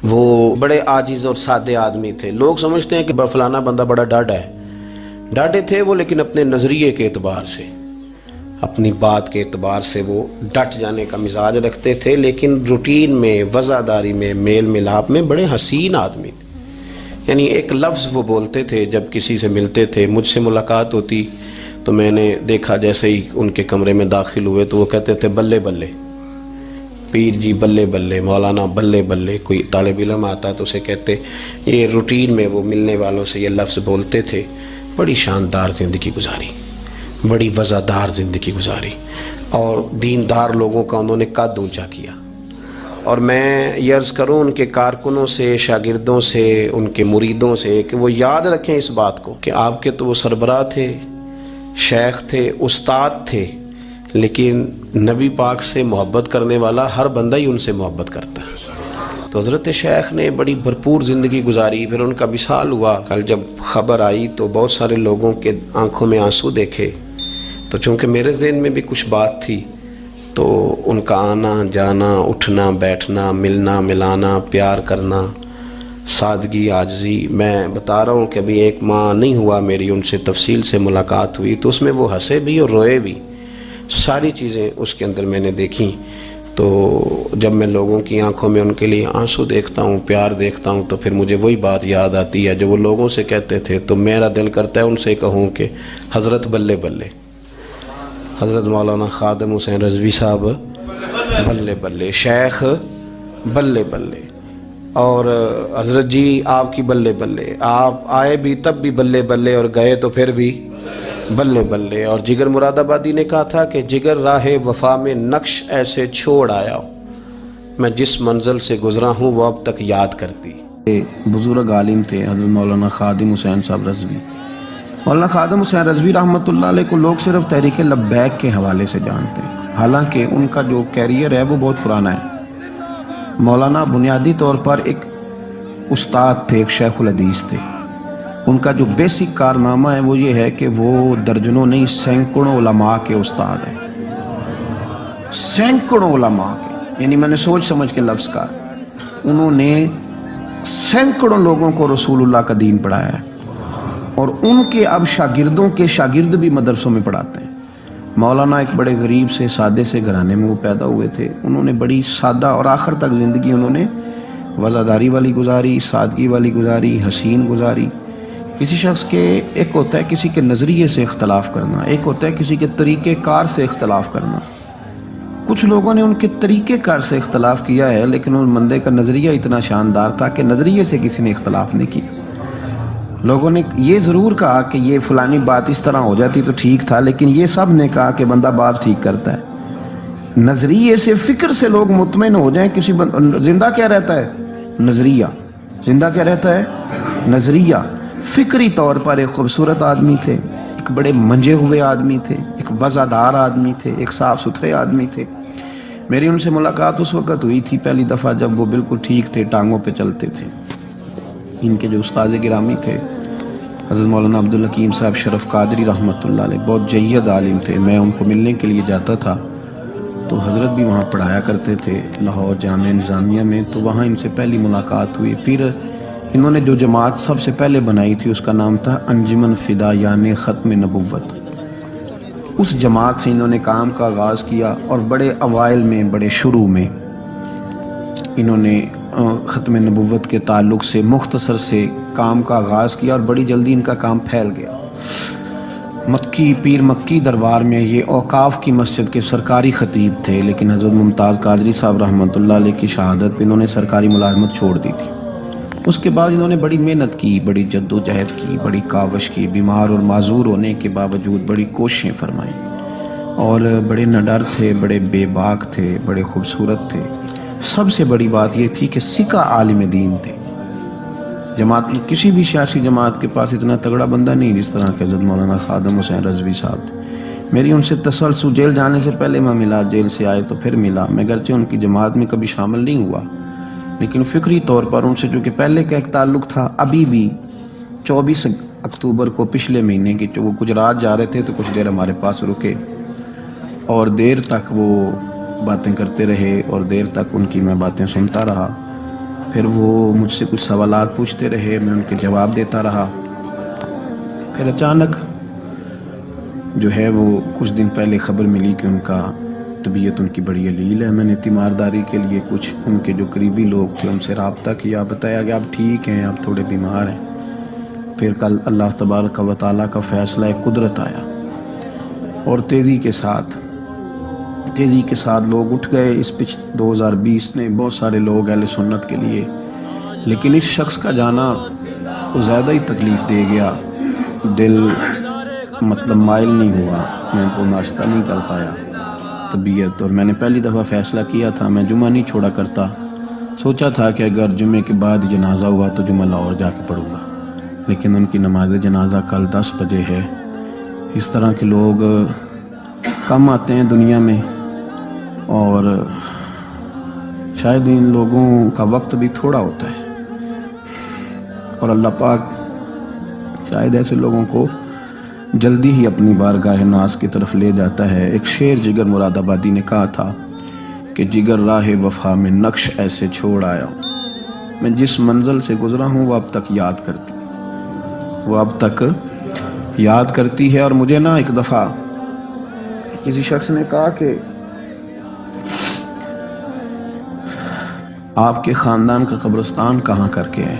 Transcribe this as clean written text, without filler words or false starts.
وہ بڑے عاجز اور سادے آدمی تھے. لوگ سمجھتے ہیں کہ فلانا بندہ بڑا ڈاڈا ہے. ڈاڈے تھے وہ، لیکن اپنے نظریے کے اعتبار سے، اپنی بات کے اعتبار سے وہ ڈٹ جانے کا مزاج رکھتے تھے، لیکن روٹین میں، وفاداری میں، میل ملاپ میں بڑے حسین آدمی تھے. یعنی ایک لفظ وہ بولتے تھے جب کسی سے ملتے تھے. مجھ سے ملاقات ہوتی تو میں نے دیکھا جیسے ہی ان کے کمرے میں داخل ہوئے تو وہ کہتے تھے بلے بلے، پیر جی بلے بلے، مولانا بلے بلے. کوئی طالب علم آتا تو اسے کہتے. یہ روٹین میں وہ ملنے والوں سے یہ لفظ بولتے تھے. بڑی شاندار زندگی گزاری، بڑی وزادار زندگی گزاری، اور دیندار لوگوں کا انہوں نے قد اونچا کیا. اور میں یہ عرض کروں ان کے کارکنوں سے، شاگردوں سے، ان کے مریدوں سے کہ وہ یاد رکھیں اس بات کو کہ آپ کے تو وہ سربراہ تھے، شیخ تھے، استاد تھے، لیکن نبی پاک سے محبت کرنے والا ہر بندہ ہی ان سے محبت کرتا ہے. تو حضرت شیخ نے بڑی بھرپور زندگی گزاری. پھر ان کا وصال ہوا. کل جب خبر آئی تو بہت سارے لوگوں کے آنکھوں میں آنسو دیکھے. تو چونکہ میرے ذہن میں بھی کچھ بات تھی تو ان کا آنا جانا، اٹھنا بیٹھنا، ملنا ملانا، پیار کرنا، سادگی، عاجزی. میں بتا رہا ہوں کہ ابھی 1 ماہ نہیں ہوا میری ان سے تفصیل سے ملاقات ہوئی، تو اس میں وہ ہنسے بھی اور روئے بھی. ساری چیزیں اس کے اندر میں نے دیکھیں. تو جب میں لوگوں کی آنکھوں میں ان کے لیے آنسو دیکھتا ہوں، پیار دیکھتا ہوں، تو پھر مجھے وہی بات یاد آتی ہے جو وہ لوگوں سے کہتے تھے. تو میرا دل کرتا ہے ان سے کہوں کہ حضرت بلے بلے، حضرت مولانا خادم حسین رضوی صاحب بلے بلے، شیخ بلے بلے، اور حضرت جی آپ کی بلے بلے. آپ آئے بھی تب بھی بلے بلے، اور گئے تو پھر بھی بلے بلے. اور جگر مراد آبادی نے کہا تھا کہ جگر راہ وفا میں نقش ایسے چھوڑ آیا ہوں، میں جس منزل سے گزرا ہوں وہ اب تک یاد کرتی. بزرگ عالم تھے حضرت مولانا خادم حسین صاحب رضوی. مولانا خادم حسین رضوی رحمۃ اللہ علیہ کو لوگ صرف تحریک لبیک کے حوالے سے جانتے ہیں، حالانکہ ان کا جو کیریئر ہے وہ بہت پرانا ہے. مولانا بنیادی طور پر ایک استاد تھے، ایک شیخ الحدیث تھے. ان کا جو بیسک کارنامہ ہے وہ یہ ہے کہ وہ درجنوں نہیں سینکڑوں علماء کے استاد ہیں. سینکڑوں علماء کے، یعنی میں نے سوچ سمجھ کے لفظ کہا. انہوں نے سینکڑوں لوگوں کو رسول اللہ کا دین پڑھایا ہے، اور ان کے اب شاگردوں کے شاگرد بھی مدرسوں میں پڑھاتے ہیں. مولانا ایک بڑے غریب سے سادے سے گھرانے میں وہ پیدا ہوئے تھے. انہوں نے بڑی سادہ اور آخر تک زندگی انہوں نے وفاداری والی گزاری، سادگی والی گزاری، حسین گزاری. کسی شخص کے ایک ہوتا ہے کسی کے نظریے سے اختلاف کرنا، ایک ہوتا ہے کسی کے طریقہ کار سے اختلاف کرنا. کچھ لوگوں نے ان کے طریقہ کار سے اختلاف کیا ہے، لیکن ان بندے کا نظریہ اتنا شاندار تھا کہ نظریے سے کسی نے اختلاف نہیں کیا. لوگوں نے یہ ضرور کہا کہ یہ فلانی بات اس طرح ہو جاتی تو ٹھیک تھا، لیکن یہ سب نے کہا کہ بندہ بات ٹھیک کرتا ہے. نظریے سے، فکر سے لوگ مطمئن ہو جائیں. زندہ کیا رہتا ہے؟ نظریہ. زندہ کیا رہتا ہے؟ نظریہ. فکری طور پر ایک خوبصورت آدمی تھے، ایک بڑے منجے ہوئے آدمی تھے، ایک وزادار آدمی تھے، ایک صاف ستھرے آدمی تھے. میری ان سے ملاقات اس وقت ہوئی تھی پہلی دفعہ جب وہ بالکل ٹھیک تھے، ٹانگوں پہ چلتے تھے. ان کے جو استاد گرامی تھے حضرت مولانا عبدالحکیم صاحب شرف قادری رحمۃ اللہ علیہ، بہت جید عالم تھے. میں ان کو ملنے کے لیے جاتا تھا تو حضرت بھی وہاں پڑھایا کرتے تھے لاہور جامعہ نظامیہ میں. تو وہاں ان سے پہلی ملاقات ہوئی. پھر انہوں نے جو جماعت سب سے پہلے بنائی تھی اس کا نام تھا انجمن فدا، یعنی ختم نبوت. اس جماعت سے انہوں نے کام کا آغاز کیا، اور بڑے اوائل میں، بڑے شروع میں انہوں نے ختم نبوت کے تعلق سے مختصر سے کام کا آغاز کیا، اور بڑی جلدی ان کا کام پھیل گیا. مکی پیر مکی دربار میں یہ اوقاف کی مسجد کے سرکاری خطیب تھے، لیکن حضرت ممتاز قادری صاحب رحمۃ اللہ علیہ کی شہادت پہ انہوں نے سرکاری ملازمت چھوڑ دی تھی. اس کے بعد انہوں نے بڑی محنت کی، بڑی جد و جہد کی، بڑی کاوش کی. بیمار اور معذور ہونے کے باوجود بڑی کوششیں فرمائیں، اور بڑے نڈر تھے، بڑے بے باک تھے، بڑے خوبصورت تھے. سب سے بڑی بات یہ تھی کہ سکہ عالم دین تھے. جماعت کسی بھی سیاسی جماعت کے پاس اتنا تگڑا بندہ نہیں جس طرح کہ حضرت مولانا خادم حسین رضوی صاحب تھے. میری ان سے تسلسل جیل جانے سے پہلے میں ملا، جیل سے آئے تو پھر ملا. میں گرچہ ان کی جماعت میں کبھی شامل نہیں ہوا، لیکن فکری طور پر ان سے جو کہ پہلے کا ایک تعلق تھا، ابھی بھی 24 اکتوبر کو پچھلے مہینے کی وہ گجرات جا رہے تھے تو کچھ دیر ہمارے پاس رکے، اور دیر تک وہ باتیں کرتے رہے، اور دیر تک ان کی میں باتیں سنتا رہا. پھر وہ مجھ سے کچھ سوالات پوچھتے رہے، میں ان کے جواب دیتا رہا۔ پھر اچانک جو ہے وہ کچھ دن پہلے خبر ملی کہ ان کا طبیعت ان کی بڑی علیل ہے۔ میں نے تیمارداری کے لیے کچھ ان کے جو قریبی لوگ تھے ان سے رابطہ کیا، بتایا کہ آپ ٹھیک ہیں، آپ تھوڑے بیمار ہیں۔ پھر کل اللہ تبارک و تعالیٰ کا فیصلہ قدرت آیا اور تیزی کے ساتھ لوگ اٹھ گئے۔ اس 2020 نے بہت سارے لوگ اہل سنت کے لیے، لیکن اس شخص کا جانا وہ زیادہ ہی تکلیف دے گیا۔ دل مائل نہیں ہوا، میں تو ناشتہ نہیں کر پایا طبیعت، اور میں نے پہلی دفعہ فیصلہ کیا تھا میں جمعہ نہیں چھوڑا کرتا۔ سوچا تھا کہ اگر جمعے کے بعد جنازہ ہوا تو جمعہ لاہور جا کے پڑھوں گا، لیکن ان کی نماز جنازہ کل 10 بجے ہے۔ اس طرح کے لوگ کم آتے ہیں دنیا میں، اور شاید ان لوگوں کا وقت بھی تھوڑا ہوتا ہے، اور اللہ پاک شاید ایسے لوگوں کو جلدی ہی اپنی بارگاہ ناز کی طرف لے جاتا ہے۔ ایک شعر جگر مراد آبادی نے کہا تھا کہ جگر راہ وفا میں نقش ایسے چھوڑ آیا ہوں، میں جس منزل سے گزرا ہوں وہ اب تک یاد کرتی ہے۔ اور مجھے نا ایک دفعہ کسی شخص نے کہا کہ آپ کے خاندان کا قبرستان کہاں کر کے ہے؟